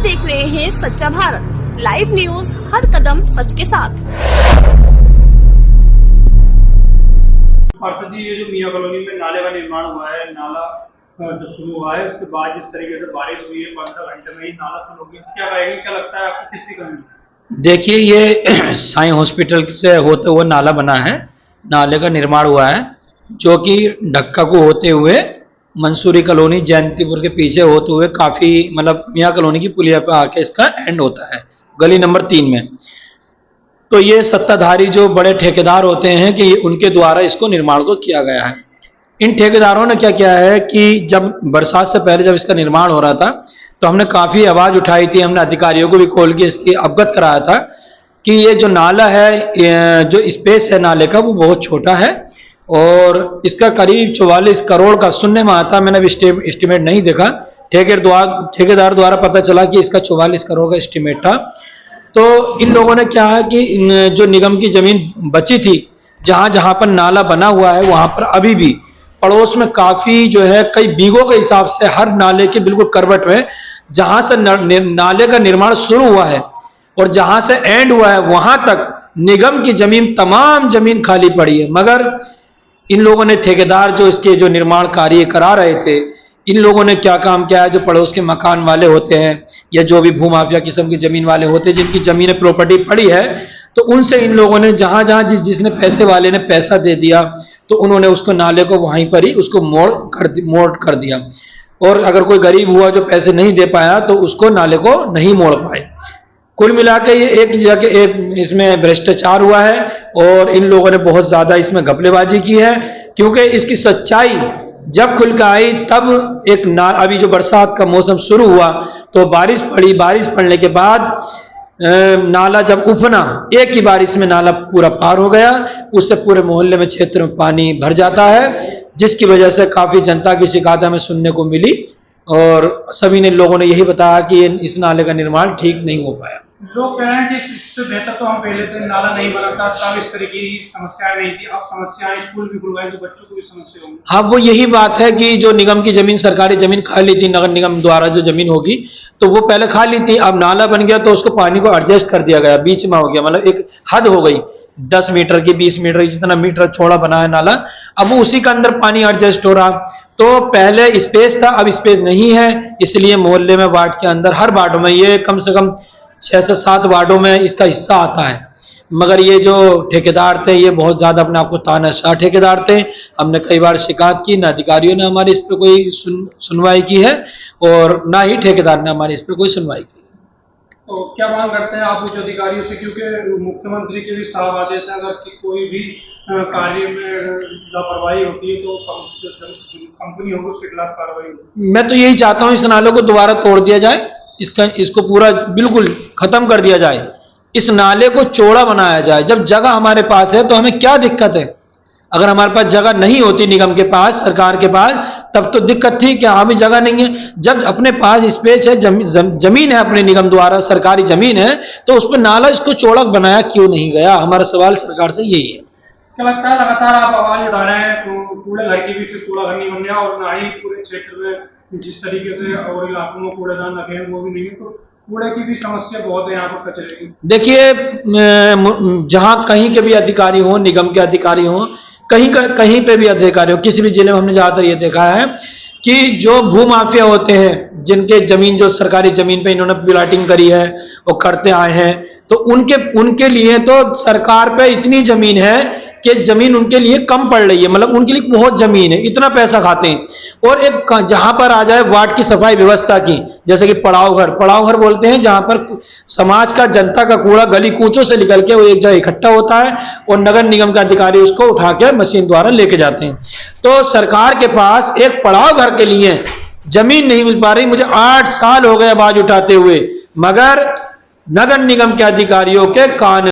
देख रहे हैं सच्चा भारत लाइव न्यूज, हर कदम सच के साथ। पार्षद जी, ये जो मियां कॉलोनी में नाले का निर्माण हुआ है, नाला जो शुरू हुआ है, उसके बाद जिस तरीके से बारिश हुई है 15 घंटे में ही नाला शुरू हो गया, क्या कहेंगे, क्या लगता है आपको, किसकी कमी? देखिए, ये साई हॉस्पिटल से होते हुए नाला बना है, नाले का निर्माण हुआ है जो कि ढक्का को होते हुए मंसूरी कॉलोनी जयंतीपुर के पीछे होते हुए काफी मतलब मियां कॉलोनी की पुलिया पे आके इसका एंड होता है गली नंबर 3 में। तो ये सत्ताधारी जो बड़े ठेकेदार होते हैं कि उनके द्वारा इसको निर्माण को किया गया है। इन ठेकेदारों ने क्या किया है कि जब बरसात से पहले जब इसका निर्माण हो रहा था तो हमने काफी आवाज उठाई थी, हमने अधिकारियों को भी कॉल के इसकी अवगत कराया था कि ये जो नाला है, जो स्पेस है नाले का, वो बहुत छोटा है और इसका करीब 44 करोड़ का सुनने में आता है, मैंने एस्टिमेट नहीं देखा, ठेकेदार द्वारा पता चला कि इसका 44 करोड़ का एस्टिमेट था। तो इन लोगों ने क्या है कि जो निगम की जमीन बची थी, जहां जहां पर नाला बना हुआ है वहां पर अभी भी पड़ोस में काफी जो है कई बीघों के हिसाब से हर नाले के बिल्कुल करवट में जहां से नाले का निर्माण शुरू हुआ है और जहां से एंड हुआ है वहां तक निगम की जमीन, तमाम जमीन खाली पड़ी है। मगर इन लोगों ने, ठेकेदार जो इसके जो निर्माण कार्य करा रहे थे, इन लोगों ने क्या काम किया है, जो पड़ोस के मकान वाले होते हैं या जो भी भूमाफिया किस्म की जमीन वाले होते हैं जिनकी जमीनें प्रॉपर्टी पड़ी है, तो उनसे इन लोगों ने जहां जहां जिसने पैसे वाले ने पैसा दे दिया तो उन्होंने उसको नाले को वहीं पर ही उसको मोड़ कर दिया। और अगर कोई गरीब हुआ जो पैसे नहीं दे पाया तो उसको नाले को नहीं मोड़ पाए। कुल मिला के ये एक जगह एक इसमें भ्रष्टाचार हुआ है और इन लोगों ने बहुत ज्यादा इसमें घपलेबाजी की है, क्योंकि इसकी सच्चाई जब खुल कर आई तब अभी जो बरसात का मौसम शुरू हुआ तो बारिश पड़ी, बारिश पड़ने के बाद नाला जब उफना, एक ही बारिश में नाला पूरा पार हो गया, उससे पूरे मोहल्ले में, क्षेत्र में पानी भर जाता है, जिसकी वजह से काफी जनता की शिकायत हमें सुनने को मिली और सभी ने लोगों ने यही बताया कि इस नाले का निर्माण ठीक नहीं हो पाया। लोग कह रहे हैं कि इससे बेहतर तो हम पहले तो नाला नहीं बना था, तब इस तरह की समस्याएं नहीं थी, अब समस्याएं, स्कूल भी खुल गए तो बच्चों को भी समस्या होगी। हाँ, वो यही बात है कि जो निगम की जमीन, सरकारी जमीन खाली थी, नगर निगम द्वारा जो जमीन होगी तो वो पहले खाली थी, अब नाला बन गया तो उसको पानी को एडजस्ट कर दिया गया, बीच में हो गया, मतलब एक हद हो गई 10 मीटर की, 20 मीटर की, जितना मीटर चौड़ा बना है नाला, अब वो उसी के अंदर पानी एडजस्ट हो रहा। तो पहले स्पेस था, अब स्पेस नहीं है, इसलिए मोहल्ले में, वार्ड के अंदर, हर वार्ड में, ये कम से कम 6 से 7 वार्डों में इसका हिस्सा आता है। मगर ये जो ठेकेदार थे ये बहुत ज्यादा अपने आप को तानाशाह ठेकेदार थे। हमने कई बार शिकायत की, ना अधिकारियों ने हमारी इस पर कोई सुनवाई की है और ना ही ठेकेदार ने हमारी इस पर कोई सुनवाई की। तो क्या मांग करते हैं आप उच्च अधिकारियों से, क्योंकि मुख्यमंत्री के भी साफ आदेश है, अगर कोई भी कार्य में लापरवाही होती है तो कंपनी होगी उसके खिलाफ कार्रवाई होगी। मैं तो यही चाहता हूँ इस नाले को दोबारा तोड़ दिया जाए, इसको पूरा बिल्कुल खत्म कर दिया जाए, इस नाले को चौड़ा बनाया जाए। जब जगह हमारे पास है तो हमें क्या दिक्कत है? अगर हमारे पास जगह नहीं होती निगम के पास, सरकार के पास, तब तो दिक्कत थी कि हाँ भी जगह नहीं है। जब अपने पास स्पेस है, जमीन है अपने निगम द्वारा, सरकारी जमीन है, तो उस पर नाला इसको चौड़ा बनाया क्यों नहीं गया? हमारा सवाल सरकार से यही है। क्या लगता है, लगातार आप आवाज उठा रहे हैं तो कूड़े घर की भी से कूड़ा घर नहीं बन गया और ना ही पूरे क्षेत्र में जिस तरीके से और इलाकों में कूड़ेदान रखे हैं वो भी नहीं है, तो कूड़े की भी समस्या बहुत है यहाँ पर, कचरे की। देखिए, जहां कहीं के भी अधिकारी हो, निगम के अधिकारी हो, कहीं पे भी अधिकारी हो, किसी भी जिले में हमने ज्यादातर ये देखा है कि जो भूमाफिया होते हैं, जिनके जमीन, जो सरकारी जमीन पे इन्होंने प्लाटिंग करी है वो करते आए हैं, तो उनके लिए तो सरकार पे इतनी जमीन है कि जमीन उनके लिए कम पड़ रही है, मतलब उनके लिए बहुत जमीन है, इतना पैसा खाते हैं। और एक जहां पर आ जाए वार्ड की सफाई व्यवस्था की, जैसे कि पड़ाव घर बोलते हैं, जहां पर समाज का, जनता का कूड़ा गली कूचों से निकल के वो एक जगह इकट्ठा होता है और नगर निगम के अधिकारी उसको उठा के मशीन द्वारा लेके जाते हैं। तो सरकार के पास एक पड़ाव घर के लिए जमीन नहीं मिल पा रही। मुझे 8 साल हो गए आवाज उठाते हुए, मगर नगर निगम के अधिकारियों के कान